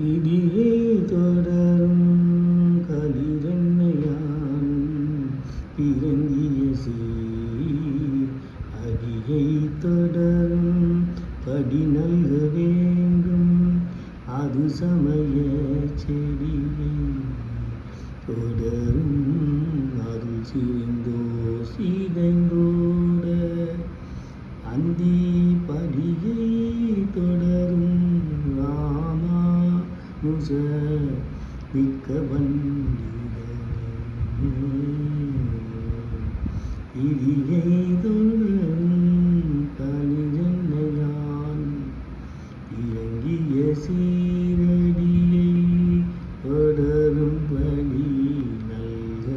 இடியை தொடரும் களிரென்னையான் இறங்கிய சீர் அடியை தொடரும் படி நல்க வேண்டும் அது சமய செடியை தொடரும் அருள் சிரிந்தோர் சீதைந்தோட அந்தி படியை தொடரும் ராமானுஜ மிக்க வண்டிதனே இடியை தொடரும் களிரென்னையான் இறங்கிய சீரடியை தொடரும் படி நல்க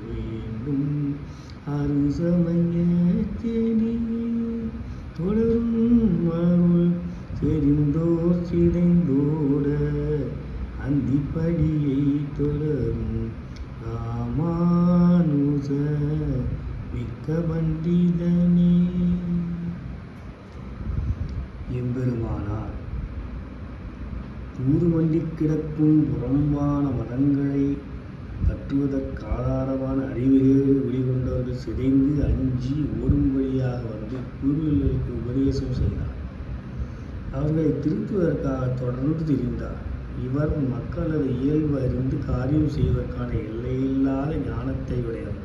வேண்டும் அருசமய செடியை தொடரும் அருள் தெரிந்தோர் சிதைந்தோட அந்திப்படியை தொடரும் ராமானுஜ மிக்க பண்டிதனே. எம்பெருமானார் தூதுமண்டி கிடக்கும் புறம்பான மதங்களை பற்றுவதற்காதாரமான அறிவுகேடு வெளிகொண்டவர்கள் சிதைந்து அஞ்சி ஓடும்படியாக வந்து பூர்வீகர்களுக்கு உபதேசம் செய்தார். அவர்களை திருத்துவதற்காக தொடர்ந்து திரிந்தார். இவர் மக்களது இயல்பு அறிந்து காரியம் செய்வதற்கான எல்லையில்லாத ஞானத்தை உடையவர்.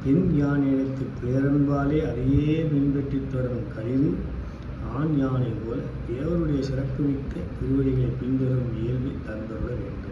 பெண் யானையடைத்து பேரன்பாலே அதையே பின்பற்றி தொடரும் கலிது ஆண் யானை போல தேவருடைய சிறப்புமிக்க திருவடிகளை பின்தொடரும் இயல்பை தந்தருட வேண்டும்.